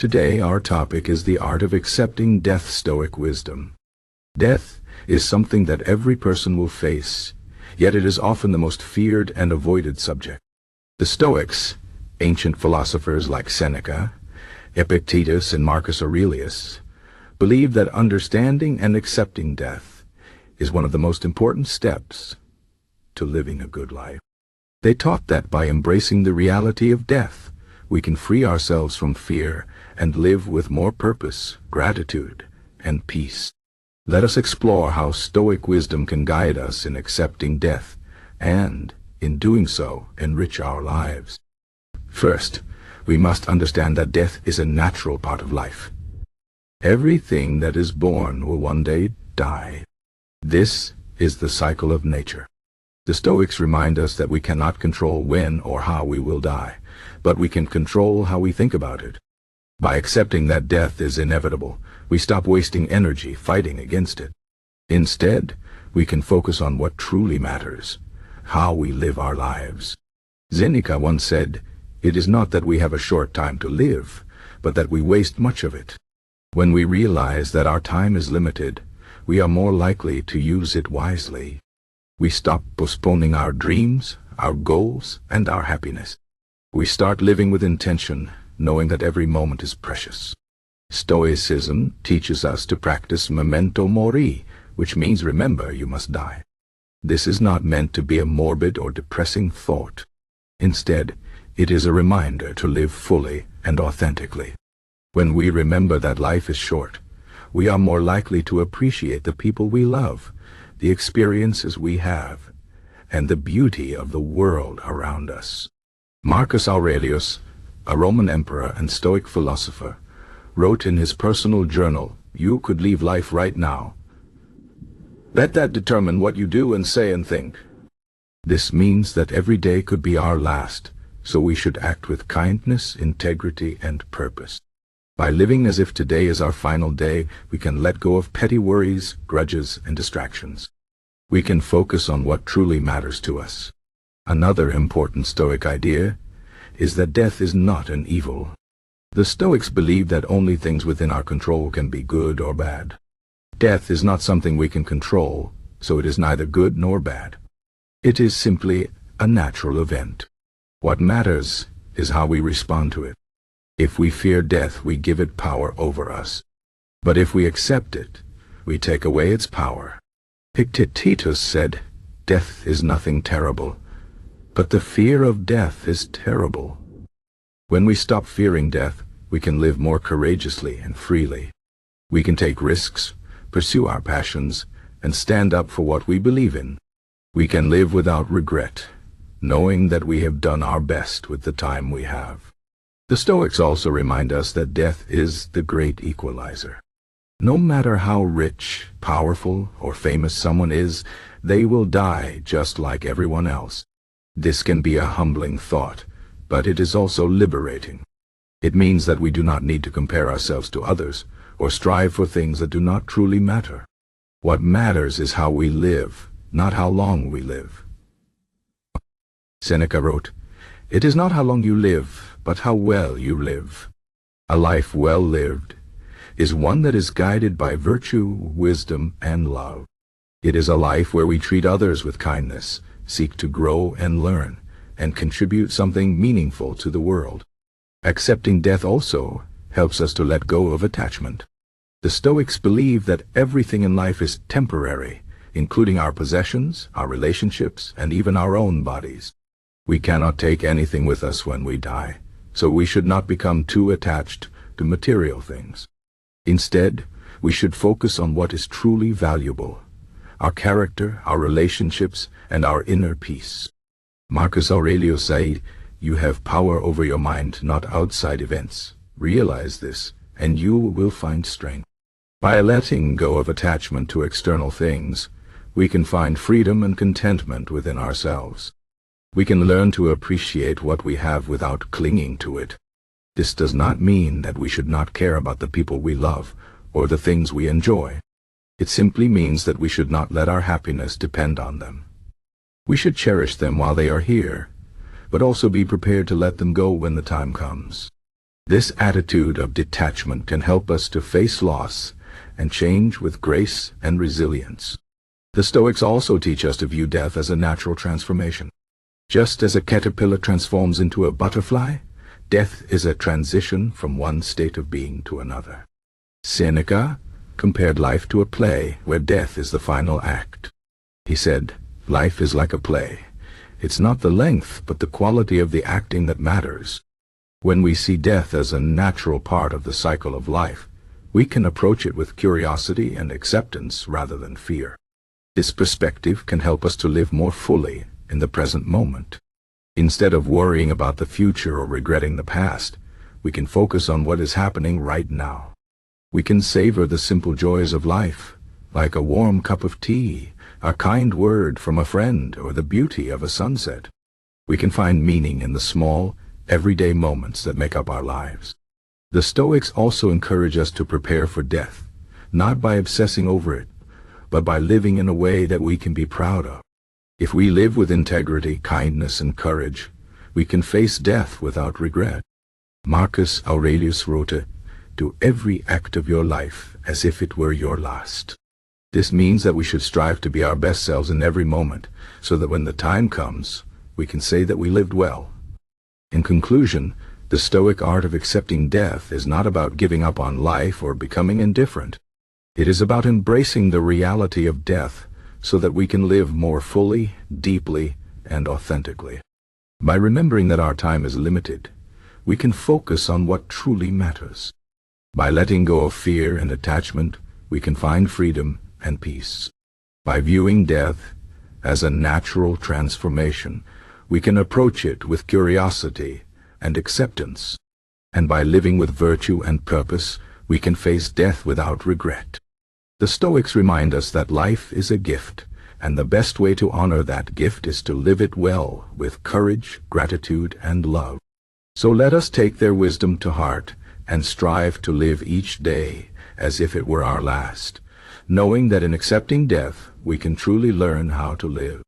Today our topic is the art of accepting death. Stoic wisdom. Death is something that every person will face, yet it is often the most feared and avoided subject. The Stoics, ancient philosophers like Seneca, Epictetus, and Marcus Aurelius, believed that understanding and accepting death is one of the most important steps to living a good life. They taught that by embracing the reality of death, we can free ourselves from fear and live with more purpose, gratitude, and peace. Let us explore how Stoic wisdom can guide us in accepting death and, in doing so, enrich our lives. First, we must understand that death is a natural part of life. Everything that is born will one day die. This is the cycle of nature. The Stoics remind us that we cannot control when or how we will die, but we can control how we think about it. By accepting that death is inevitable, we stop wasting energy fighting against it. Instead, we can focus on what truly matters, how we live our lives. Seneca once said, "It is not that we have a short time to live, but that we waste much of it." When we realize that our time is limited, we are more likely to use it wisely. We stop postponing our dreams, our goals, and our happiness. We start living with intention, knowing that every moment is precious. Stoicism teaches us to practice memento mori, which means remember you must die. This is not meant to be a morbid or depressing thought. Instead, it is a reminder to live fully and authentically. When we remember that life is short, we are more likely to appreciate the people we love, the experiences we have, and the beauty of the world around us. Marcus Aurelius, a Roman emperor and Stoic philosopher, wrote in his personal journal, "You could leave life right now. Let that determine what you do and say and think." This means that every day could be our last, so we should act with kindness, integrity, and purpose. By living as if today is our final day, we can let go of petty worries, grudges, and distractions. We can focus on what truly matters to us. Another important Stoic idea is that death is not an evil. The Stoics believe that only things within our control can be good or bad. Death is not something we can control, so it is neither good nor bad. It is simply a natural event. What matters is how we respond to it. If we fear death, we give it power over us. But if we accept it, we take away its power. Epictetus said, "Death is nothing terrible, but the fear of death is terrible." When we stop fearing death, we can live more courageously and freely. We can take risks, pursue our passions, and stand up for what we believe in. We can live without regret, knowing that we have done our best with the time we have. The Stoics also remind us that death is the great equalizer. No matter how rich, powerful, or famous someone is, they will die just like everyone else. This can be a humbling thought, but it is also liberating. It means that we do not need to compare ourselves to others or strive for things that do not truly matter. What matters is how we live, not how long we live. Seneca wrote, "It is not how long you live, but how well you live." A life well lived is one that is guided by virtue, wisdom, and love. It is a life where we treat others with kindness, seek to grow and learn, and contribute something meaningful to the world. Accepting death also helps us to let go of attachment. The Stoics believe that everything in life is temporary, including our possessions, our relationships, and even our own bodies. We cannot take anything with us when we die, so we should not become too attached to material things. Instead, we should focus on what is truly valuable: our character, our relationships, and our inner peace. Marcus Aurelius said, "You have power over your mind, not outside events. Realize this, and you will find strength." By letting go of attachment to external things, we can find freedom and contentment within ourselves. We can learn to appreciate what we have without clinging to it. This does not mean that we should not care about the people we love or the things we enjoy. It simply means that we should not let our happiness depend on them. We should cherish them while they are here, but also be prepared to let them go when the time comes. This attitude of detachment can help us to face loss and change with grace and resilience. The Stoics also teach us to view death as a natural transformation. Just as a caterpillar transforms into a butterfly, death is a transition from one state of being to another. Seneca compared life to a play where death is the final act. He said, "Life is like a play. It's not the length, but the quality of the acting that matters." When we see death as a natural part of the cycle of life, we can approach it with curiosity and acceptance rather than fear. This perspective can help us to live more fully in the present moment. Instead of worrying about the future or regretting the past, we can focus on what is happening right now. We can savor the simple joys of life, like a warm cup of tea, a kind word from a friend, or the beauty of a sunset. We can find meaning in the small, everyday moments that make up our lives. The Stoics also encourage us to prepare for death, not by obsessing over it, but by living in a way that we can be proud of. If we live with integrity, kindness, and courage, we can face death without regret. Marcus Aurelius wrote, "Do every act of your life as if it were your last." This means that we should strive to be our best selves in every moment, so that when the time comes, we can say that we lived well. In conclusion, the Stoic art of accepting death is not about giving up on life or becoming indifferent. It is about embracing the reality of death so that we can live more fully, deeply, and authentically. By remembering that our time is limited, we can focus on what truly matters. By letting go of fear and attachment, we can find freedom and peace. By viewing death as a natural transformation, we can approach it with curiosity and acceptance. And by living with virtue and purpose, we can face death without regret. The Stoics remind us that life is a gift, and the best way to honor that gift is to live it well with courage, gratitude, and love. So let us take their wisdom to heart and strive to live each day as if it were our last, knowing that in accepting death, we can truly learn how to live.